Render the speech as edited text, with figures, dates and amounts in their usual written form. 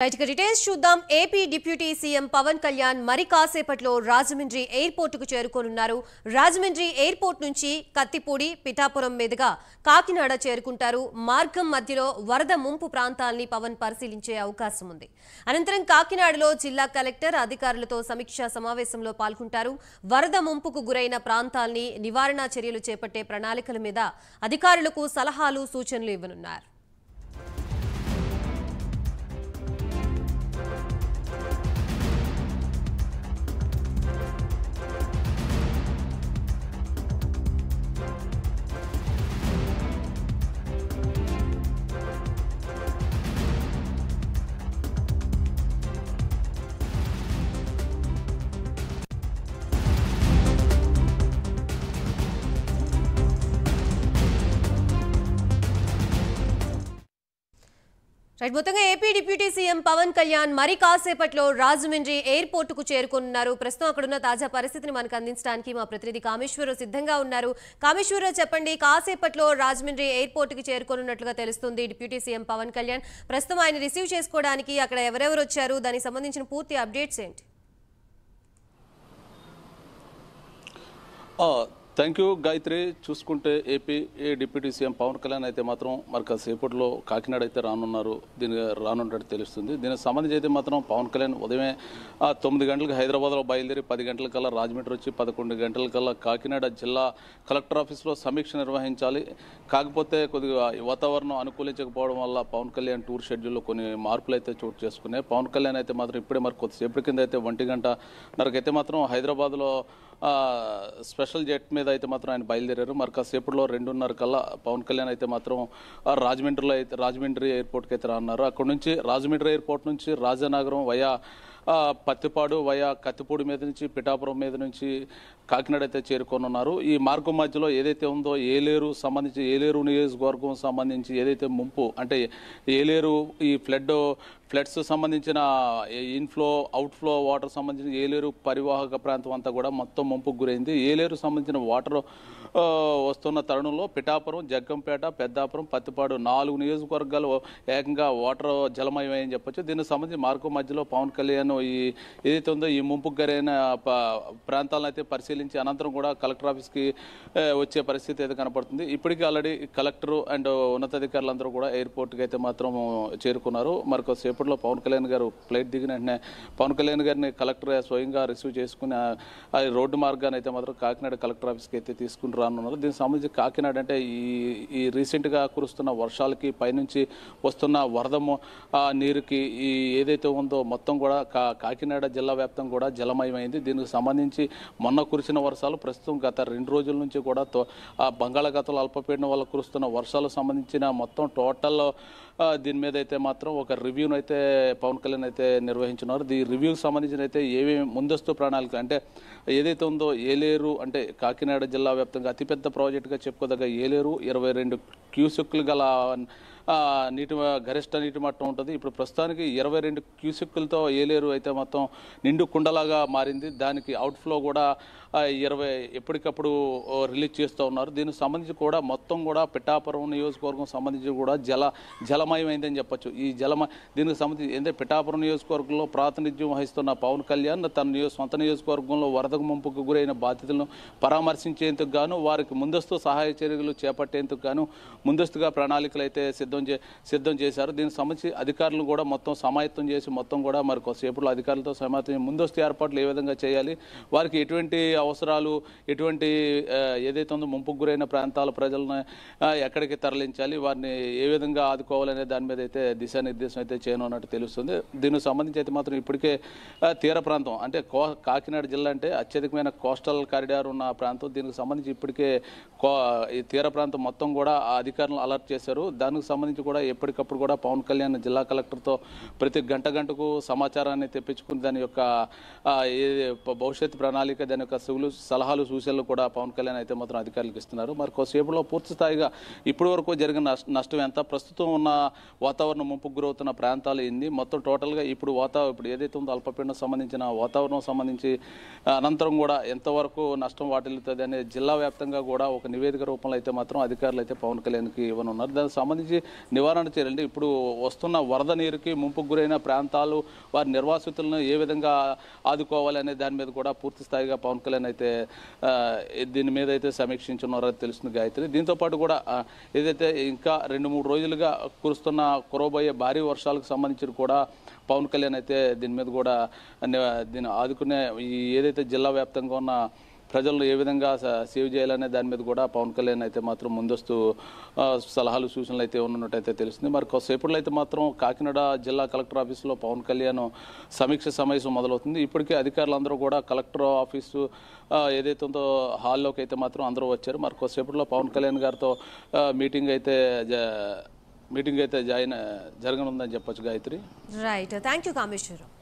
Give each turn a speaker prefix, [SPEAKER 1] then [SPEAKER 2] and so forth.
[SPEAKER 1] Details చూద్దాం. AP deputy CM Pawan Kalyan మరి కాసేపట్లో రాజమండ్రి ఎయిర్పోర్ట్ కు చేరుకోనున్నారు. రాజమండ్రి ఎయిర్పోర్ట్ నుంచి కత్తిపూడి, పిఠాపురం మీదుగా కాకినాడ చేరుకుంటారు. మార్గం మధ్యలో వరద ముంపు ప్రాంతాల్ని పవన్ పరిశీలించే అవకాశం ఉంది. అనంతరం కాకినాడలో జిల్లా కలెక్టర్ అధికారులతో సమీక్షా సమావేశంలో పాల్గొంటారు. వరద ముంపుకు గురైన ప్రాంతాల్ని నివారణ చర్యలు చేపట్టే ప్రణాళికల మీద అధికారులకు సలహాలు, సూచనలు ఇవ్వనున్నారు. మొత్తంగా AP deputy CM Pawan Kalyan మరి కాసేపట్లో రాజమండ్రి ఎయిర్పోర్ట్ కు చేరుకున్నారు. ప్రస్తుతం అక్కడున్న తాజా పరిస్థితిని మనకు అందించడానికి మా ప్రతినిధి కామేశ్వరరావు సిద్ధంగా ఉన్నారు. కామేశ్వరరావు, చెప్పండి, కాసేపట్లో రాజమండ్రి ఎయిర్పోర్ట్ కి చేరుకోనున్నట్లుగా తెలుస్తుంది డిప్యూటీ సీఎం పవన్ కళ్యాణ్. ప్రస్తుతం ఆయన రిసీవ్ చేసుకోవడానికి అక్కడ ఎవరెవరు వచ్చారు, దానికి సంబంధించిన పూర్తి అప్డేట్స్ ఏంటి?
[SPEAKER 2] Thank you Gayatri. చూసుకుంటే AP deputy CM Pawan Kalyan అయితే మాత్రం మరి కాసేపట్లో కాకినాడ అయితే రానున్నారు. రానున్నట్టు తెలుస్తుంది. దీనికి సంబంధించి అయితే మాత్రం పవన్ కళ్యాణ్ ఉదయమే 9 గంటలకు హైదరాబాద్లో బయలుదేరి 10 గంటలకల్లా రాజమండ్రి వచ్చి 11 గంటలకల్లా కాకినాడ జిల్లా కలెక్టర్ ఆఫీస్లో సమీక్ష నిర్వహించాలి. కాకపోతే కొద్దిగా వాతావరణం అనుకూలించకపోవడం వల్ల పవన్ కళ్యాణ్ టూర్ షెడ్యూల్లో కొన్ని మార్పులు అయితే చోటు చేసుకున్నాయి. పవన్ కళ్యాణ్ అయితే మాత్రం ఇప్పుడే మరి కొద్దిసేపటి కింద అయితే 1 గంటన్నరకైతే మాత్రం హైదరాబాద్లో స్పెషల్ జెట్ మీద అయితే మాత్రం ఆయన బయలుదేరారు. మరి కాసేపట్లో 2:30 కల్లా పవన్ కళ్యాణ్ అయితే మాత్రం రాజమండ్రి ఎయిర్పోర్ట్కి అయితే రానున్నారు. అక్కడ నుంచి రాజమండ్రి ఎయిర్పోర్ట్ నుంచి రాజానగరం వయా పత్తిపాడు వయా కత్తిపూడి మీద నుంచి పిఠాపురం మీద నుంచి కాకినాడ అయితే చేరుకోనున్నారు. ఈ మార్గం మధ్యలో ఏదైతే ఉందో ఏలేరు నియోజకవర్గం సంబంధించి ఏదైతే ముంపు అంటే ఏలేరు ఈ ఫ్లడ్స్ సంబంధించిన ఇన్ఫ్లో అవుట్ఫ్లో వాటర్ సంబంధించిన ఏలేరు పరివాహక ప్రాంతం అంతా కూడా మొత్తం ముంపుకు గురైంది. ఏలేరు సంబంధించిన వాటర్ వస్తున్న తరుణంలో పిఠాపురం, జగ్గంపేట, పెద్దాపురం, పత్తిపాడు 4 నియోజకవర్గాలు ఏకంగా వాటర్ జలమయమని చెప్పొచ్చు. దీనికి సంబంధించి మార్గం మధ్యలో పవన్ కళ్యాణ్ ఏదైతే ఉందో ఈ ముంపుకు గురైన ప్రాంతాలను అయితే పరిశీలించి అనంతరం కూడా కలెక్టర్ ఆఫీస్కి వచ్చే పరిస్థితి అయితే కనపడుతుంది. ఇప్పటికీ ఆల్రెడీ కలెక్టర్ అండ్ ఉన్నతాధికారులందరూ కూడా ఎయిర్పోర్ట్కి అయితే మాత్రం చేరుకున్నారు. మరి సేపట్లో పవన్ కళ్యాణ్ గారు ఫ్లైట్ దిగిన వెంటనే పవన్ కళ్యాణ్ గారిని కలెక్టర్ స్వయంగా రిసీవ్ చేసుకుని రోడ్డు మార్గాన్ని అయితే మాత్రం కాకినాడ కలెక్టర్ ఆఫీస్కి అయితే తీసుకుని రానున్నారు. దీనికి సంబంధించి కాకినాడ అంటే ఈ రీసెంట్గా కురుస్తున్న వర్షాలకి పైనుంచి వస్తున్న వరద నీరుకి ఈ ఏదైతే ఉందో మొత్తం కూడా కాకినాడ జిల్లా వ్యాప్తంగా కూడా జలమయమైంది. దీనికి సంబంధించి మొన్న కురిసిన వర్షాలు ప్రస్తుతం గత 2 రోజుల నుంచి కూడా బంగాళాఖాతంలో అల్పపీడనం వల్ల కురుస్తున్న వర్షాలకు సంబంధించిన మొత్తం టోటల్ దీని మీద అయితే మాత్రం ఒక రివ్యూను అయితే పవన్ కళ్యాణ్ అయితే నిర్వహించున్నారు. ఈ రివ్యూకి సంబంధించిన అయితే ఏమేమి ముందస్తు ప్రణాళిక అంటే ఏదైతే ఉందో ఏలేరు అంటే కాకినాడ జిల్లా వ్యాప్తంగా అతిపెద్ద ప్రాజెక్టుగా చెప్పుకోదగ్గ ఏలేరు 22 క్యూసెక్కులు గల గరిష్ట నీటి మట్టం ఉంటుంది. ఇప్పుడు ప్రస్తుతానికి 22 క్యూసెక్కులతో ఏలేరు అయితే మొత్తం నిండు కుండలాగా మారింది. దానికి అవుట్ఫ్లో కూడా 20 ఎప్పటికప్పుడు రిలీజ్ చేస్తూ ఉన్నారు. దీనికి సంబంధించి కూడా మొత్తం కూడా పిఠాపురం నియోజకవర్గం సంబంధించి కూడా జలమయమైందని చెప్పొచ్చు. దీనికి సంబంధించి ఏంటంటే పిఠాపురం నియోజకవర్గంలో ప్రాతినిధ్యం వహిస్తున్న పవన్ కళ్యాణ్ తన సొంత నియోజకవర్గంలో వరద ముంపుకు గురైన బాధితులను పరామర్శించేందుకు గాను వారికి ముందస్తు సహాయ చర్యలు చేపట్టేందుకు గాను ముందస్తుగా ప్రణాళికలు అయితే సిద్ధం చేశారు. దీనికి సంబంధించి అధికారులు కూడా మొత్తం సమాయత్తం చేసి మొత్తం కూడా మరి కొద్దిసేపులో అధికారులతో సమాయత్తం ముందస్తు ఏర్పాట్లు ఏ విధంగా చేయాలి, వారికి ఎటువంటి అవసరాలు ఎటువంటి ఏదైతే ఉందో ముంపుకు గురైన ప్రాంతాల ప్రజలను ఎక్కడికి తరలించాలి, వారిని ఏ విధంగా ఆదుకోవాలనే దాని మీద అయితే దిశానిర్దేశం అయితే చేయనున్నట్టు తెలుస్తుంది. దీనికి సంబంధించి అయితే మాత్రం ఇప్పటికే తీర ప్రాంతం అంటే కాకినాడ జిల్లా అంటే అత్యధికమైన కోస్టల్ కారిడార్ ఉన్న ప్రాంతం. దీనికి సంబంధించి ఇప్పటికే ఈ తీర ప్రాంతం మొత్తం కూడా అధికారులను అలర్ట్ చేశారు. దానికి సంబంధించి కూడా ఎప్పటికప్పుడు కూడా పవన్ కళ్యాణ్ జిల్లా కలెక్టర్తో ప్రతి గంటకు సమాచారాన్ని తెప్పించుకుని దాని యొక్క భవిష్యత్ ప్రణాళిక దాని యొక్క సలహాలు సూచనలు కూడా పవన్ కళ్యాణ్ అయితే మాత్రం అధికారులకు ఇస్తున్నారు. మరి కొద్దిసేపులో పూర్తి స్థాయిగా ఇప్పటి వరకు జరిగిన నష్టం ఎంత, ప్రస్తుతం ఉన్న వాతావరణం ముంపుకు గురవుతున్న ప్రాంతాలు ఎన్ని, మొత్తం టోటల్గా ఇప్పుడు ఏదైతే ఉందో అల్పపీడనం సంబంధించిన వాతావరణం సంబంధించి అనంతరం కూడా ఎంతవరకు నష్టం వాటిల్లుతుంది అనే జిల్లా వ్యాప్తంగా కూడా ఒక నివేదిక రూపంలో అయితే మాత్రం అధికారులు అయితే పవన్ కళ్యాణ్కి ఇవ్వనున్నారు. దానికి సంబంధించి నివారణ చర్యలు అంటే ఇప్పుడు వస్తున్న వరద నీరుకి ముంపుకు గురైన ప్రాంతాలు వారి నిర్వాసితులను ఏ విధంగా ఆదుకోవాలి అనే దాని మీద కూడా పూర్తి స్థాయిగా పవన్ కళ్యాణ్ అయితే దీని మీద అయితే సమీక్షించున్నారో తెలుస్తుంది గాయత్రి. దీంతోపాటు కూడా ఏదైతే ఇంకా 2-3 రోజులుగా కురుస్తున్న కురవబోయే భారీ వర్షాలకు సంబంధించి కూడా పవన్ కళ్యాణ్ అయితే దీని మీద కూడా దీన్ని ఆదుకునే ఏదైతే జిల్లా వ్యాప్తంగా ఉన్న ప్రజలను ఏ విధంగా సేవ్ చేయాలనే దాని మీద కూడా పవన్ కళ్యాణ్ అయితే మాత్రం ముందస్తు సలహాలు సూచనలు అయితే ఉన్నట్టయితే తెలుస్తుంది. మరి కొద్దిసేపట్లో అయితే మాత్రం కాకినాడ జిల్లా కలెక్టర్ ఆఫీసులో పవన్ కళ్యాణ్ సమీక్ష సమావేశం మొదలవుతుంది. ఇప్పటికే అధికారులందరూ కూడా కలెక్టర్ ఆఫీసు ఏదైతే ఉందో హాల్లోకి అయితే మాత్రం అందరూ వచ్చారు. మరి కొద్దిసేపట్లో పవన్ కళ్యాణ్ గారితో మీటింగ్ అయితే జరగనుందని చెప్పొచ్చు Gayatri.
[SPEAKER 1] Right, thank you Kameswara Rao.